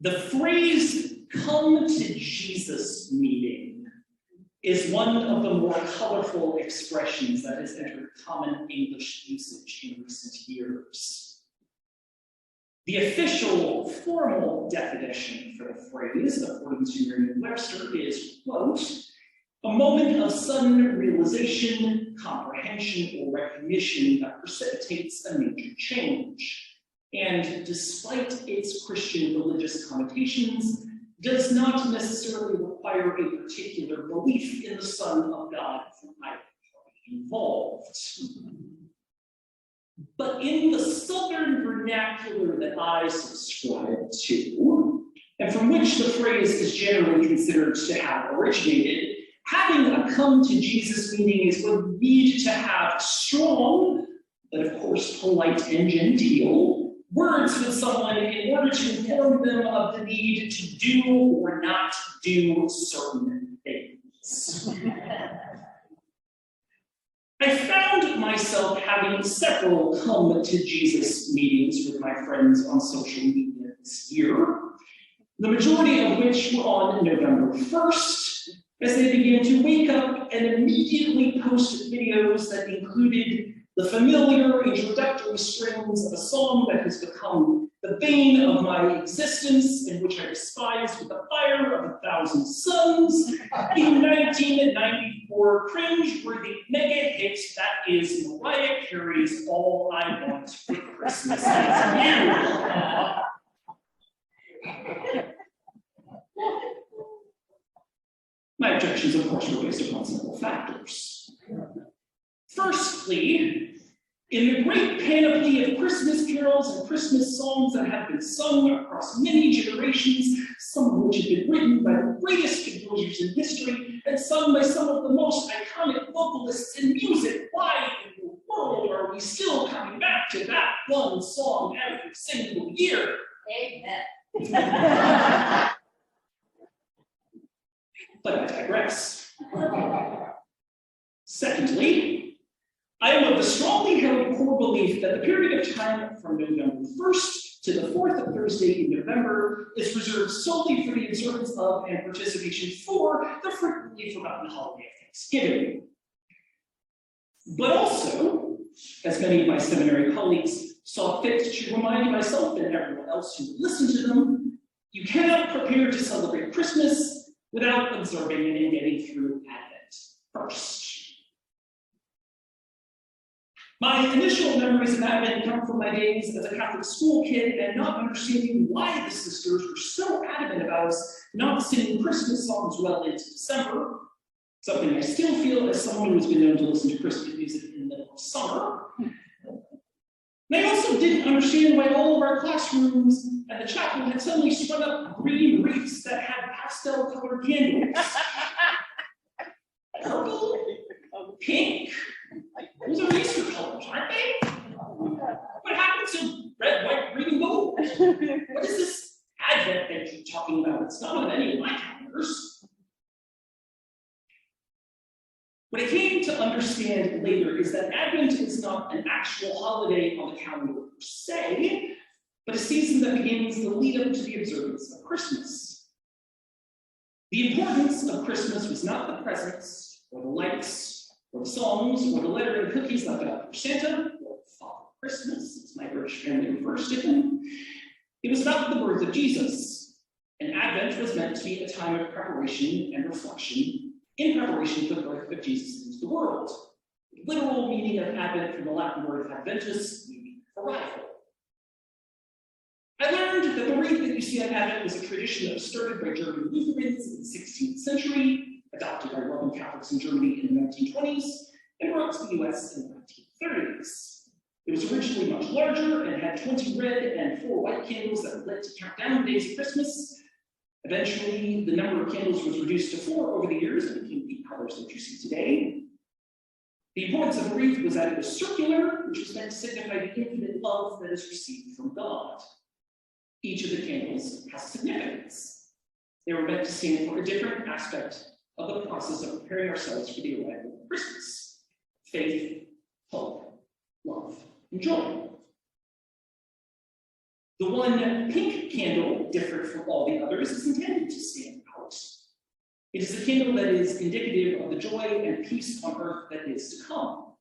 The phrase, "come to Jesus meeting," is one of the more colorful expressions that has entered common English usage in recent years. The official, formal definition for the phrase, according to Merriam-Webster, is, quote, "a moment of sudden realization, comprehension, or recognition that precipitates a major change, and despite its Christian religious connotations, does not necessarily require a particular belief in the Son of God from either party involved." But in the Southern vernacular that I subscribe to, and from which the phrase is generally considered to have originated, having a come to Jesus meeting is what we need to have strong, but of course polite and genteel, words with someone in order to inform them of the need to do or not do certain things. I found myself having several come to Jesus meetings with my friends on social media this year, the majority of which were on November 1st, as they began to wake up and immediately post videos that included the familiar introductory strings of a song that has become the bane of my existence, and which I despise with the fire of 1,000 suns, the 1994 cringe-worthy mega hit that is Mariah Carey's "All I Want for Christmas Is You." My objections, of course, were based upon several factors. Firstly, in the great panoply of Christmas carols and Christmas songs that have been sung across many generations, some of which have been written by the greatest composers in history and sung by some of the most iconic vocalists in music, why in the world are we still coming back to that one song every single year? Amen. But I digress. Secondly, I am of the strongly held core belief that the period of time from November 1st to the 4th Thursday in November is reserved solely for the observance of and participation for the frequently forgotten holiday of Thanksgiving. But also, as many of my seminary colleagues saw fit to remind myself and everyone else who listened to them, you cannot prepare to celebrate Christmas without observing and getting through Advent first. My initial memories of Advent come from my days as a Catholic school kid and not understanding why the sisters were so adamant about us not singing Christmas songs well into December, something I still feel as someone who has been known to listen to Christmas music in the middle of summer. And I also didn't understand why all of our classrooms and the chapel had suddenly sprung up green wreaths that had pastel-colored candles. Purple, pink, those are Easter colors, aren't they? What happened to red, white, green, and gold? What is this Advent that you're talking about? It's not on any of my calendars. What I came to understand later is that Advent is not an actual holiday on the calendar per se, but a season that begins the lead up to the observance of Christmas. The importance of Christmas was not the presents, or the lights, or the songs, or the letter and cookies left out for Santa, or Father Christmas, as my British family refers to him. It was about the birth of Jesus, and Advent was meant to be a time of preparation and reflection in preparation for the birth of Jesus into the world. The literal meaning of Advent from the Latin word adventus, meaning arrival. I learned that the wreath that you see on Advent was a tradition that was started by German Lutherans in the 16th century, adopted by Roman Catholics in Germany in the 1920s, and brought to the US in the 1930s. It was originally much larger and had 20 red and 4 white candles that were lit to count down the days of Christmas. Eventually, the number of candles was reduced to 4 over the years and became the colors that you see today. The importance of the wreath was that it was circular, which was meant to signify the infinite love that is received from God. Each of the candles has significance. They were meant to stand for a different aspect of the process of preparing ourselves for the arrival of Christmas: faith, hope, love, and joy. The one pink candle, different from all the others, is intended to stand out. It is a candle that is indicative of the joy and peace on earth that is to come.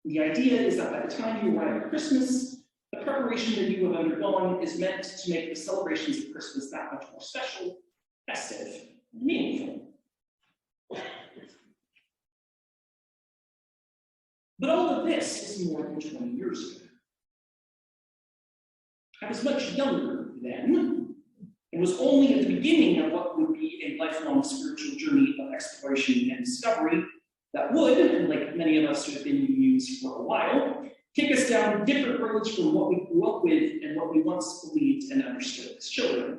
The idea is that by the time you arrive at Christmas, the preparation that you have undergone is meant to make the celebrations of Christmas that much more special, festive, and meaningful. But all of this is more than 20 years ago. I was much younger then, and was only at the beginning of what would be a lifelong spiritual journey of exploration and discovery that would, and like many of us who have been UUs for a while, take us down different roads from what we grew up with and what we once believed and understood as children.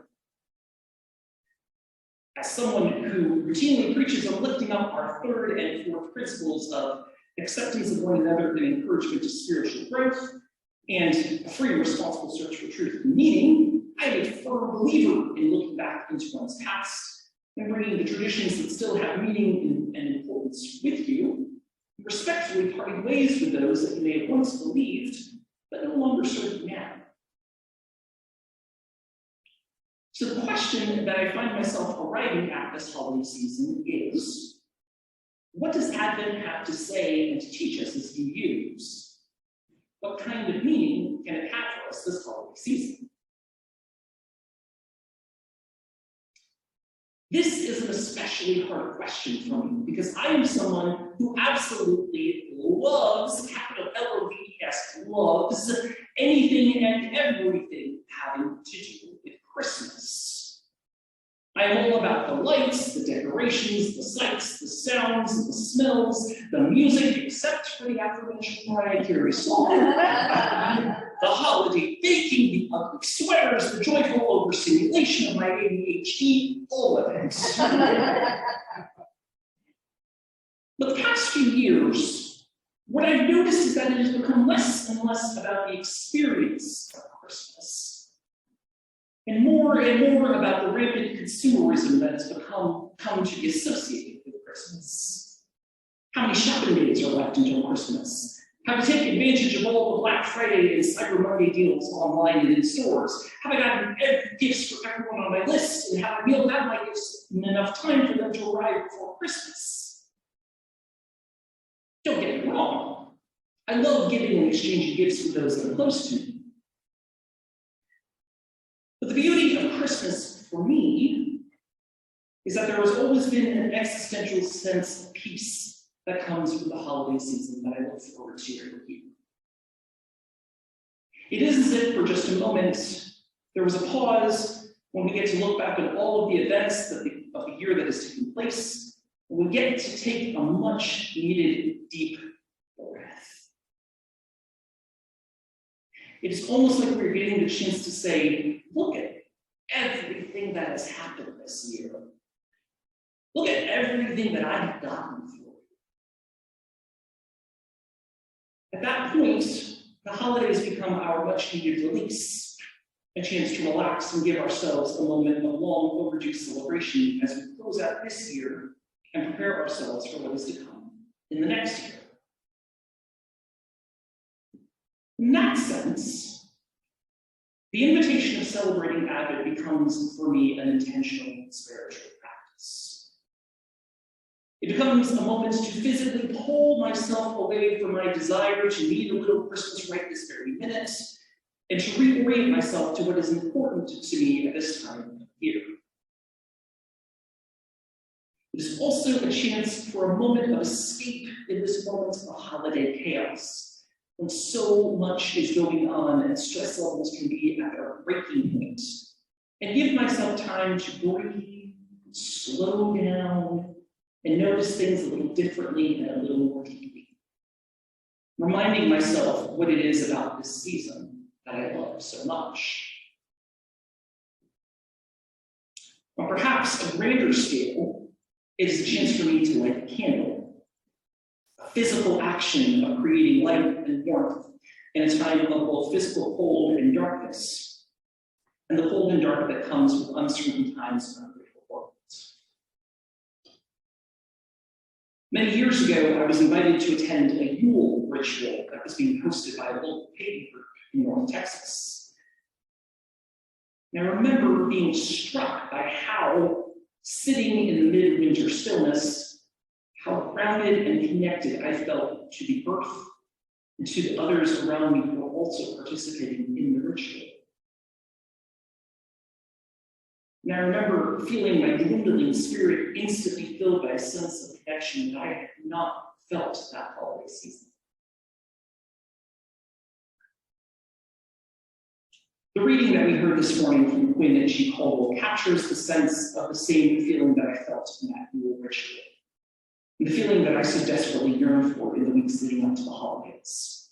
As someone who routinely preaches on lifting up our third and fourth principles of acceptance of one another and encouragement to spiritual growth, and a free and responsible search for truth and meaning, I am a firm believer in looking back into one's past and bringing the traditions that still have meaning and importance with you, and respectfully parting ways with those that you may have once believed, but no longer serve you now. So the question that I find myself arriving at this holiday season is, what does Advent have to say and to teach us as UUs? What kind of meaning can it have for us this holiday season? This is an especially hard question for me because I am someone who absolutely loves, capital L-O-V-E-S, loves anything and everything having to do with Christmas. I am all about the lights, the decorations, the sights, the sounds, the smells, the music, except for the aforementioned Mariah Carey song. The holiday baking, the ugly sweaters, the joyful overstimulation of my ADHD, all of it. But the past few years, what I've noticed is that it has become less and less about the experience of Christmas, and more about the rampant consumerism that has come to be associated with Christmas. How many shopping days are left until Christmas? How to take advantage of all the Black Friday and Cyber Monday deals online and in stores? Have I gotten gifts for everyone on my list? And have I mailed out my gifts in enough time for them to arrive before Christmas? Don't get me wrong. I love giving and exchanging gifts with those that are close to me. But the beauty of Christmas for me is that there has always been an existential sense of peace that comes with the holiday season that I look forward to every year. It is as if for just a moment, there was a pause when we get to look back at all of the events of the year that has taken place, and we get to take a much needed deep breath. It is almost like we're getting the chance to say, look at everything that has happened this year. Look at everything that I have gotten for you. At that point, the holidays become our much needed release, a chance to relax and give ourselves a moment of long overdue celebration as we close out this year and prepare ourselves for what is to come in the next year. In that sense, the invitation of celebrating Advent becomes, for me, an intentional spiritual practice. It becomes a moment to physically pull myself away from my desire to need a little Christmas right this very minute, and to reorient myself to what is important to me at this time of year. It is also a chance for a moment of escape in this moment of holiday chaos, when so much is going on and stress levels can be at their breaking point, and give myself time to breathe, slow down, and notice things a little differently and a little more deeply. Reminding myself what it is about this season that I love so much. On perhaps a grander scale, it is a chance for me to light a candle. A physical action of creating light and warmth in a time of both physical cold and darkness, and the cold and dark that comes with uncertain times in our critical world. Many years ago, I was invited to attend a Yule ritual that was being hosted by a local pagan group in North Texas. And I remember being struck by how, sitting in the midwinter stillness, how grounded and connected I felt to the earth and to the others around me who were also participating in the ritual. And I remember feeling my dwindling spirit instantly filled by a sense of connection that I had not felt that holiday season. The reading that we heard this morning from Quinn and G. Caldwell captures the sense of the same feeling that I felt in that Yule ritual, and the feeling that I so desperately yearned for in the weeks leading up to the holidays.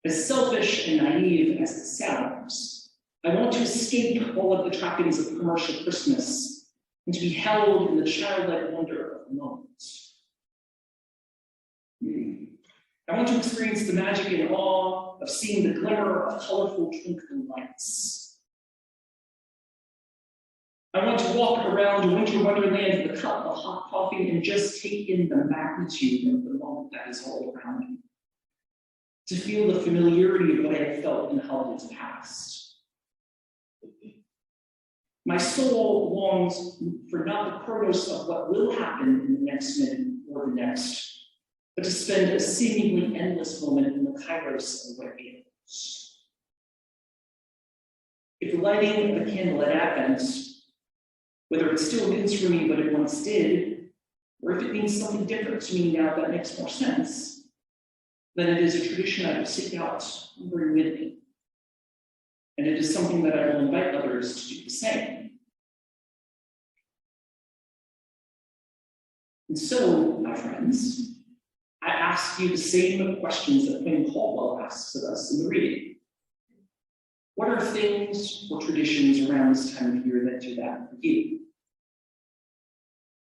As selfish and naive as it sounds, I want to escape all of the trappings of commercial Christmas and to be held in the childlike wonder of the moment. I want to experience the magic and awe of seeing the glimmer of colorful twinkling lights. I want to walk around a winter wonderland with a cup of hot coffee and just take in the magnitude of the moment that is all around me. To feel the familiarity of what I have felt in holidays past. My soul longs for not the chronos of what will happen in the next minute or the next, but to spend a seemingly endless moment in the kairos of what is. If the lighting of a candle at Advent, whether it still means for me what it once did, or if it means something different to me now that makes more sense, then it is a tradition I will seek out and bring with me. And it is something that I will invite others to do the same. And so, my friends, I ask you the same questions that Quinn Caldwell asks of us in the reading. What are things or traditions around this time of year that do that for you?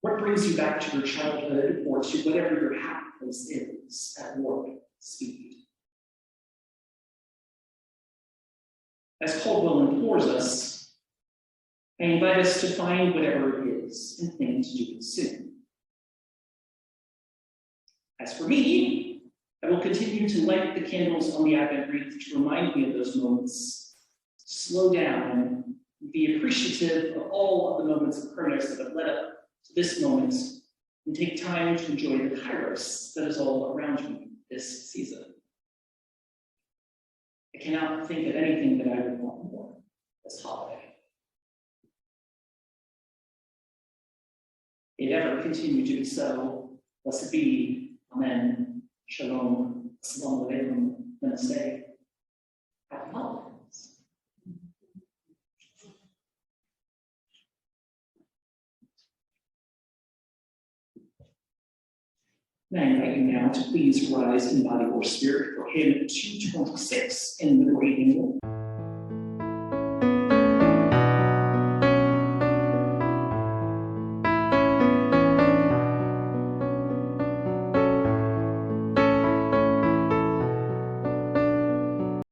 What brings you back to your childhood or to whatever your happy place is at warp speed? As Caldwell implores us, I invite us to find whatever it is and think to do it soon. As for me, I will continue to light the candles on the Advent wreath to remind me of those moments, slow down, and be appreciative of all of the moments of Chronos that have led up to this moment, and take time to enjoy the kairos that is all around me this season. I cannot think of anything that I would want more this holiday. May it ever continue to be so. Blessed be. Amen. Shalom. Assalamu alaikum. Namaste. Happy holidays. And I invite you now to please rise in body or spirit for hymn 226 in the Great Hymn.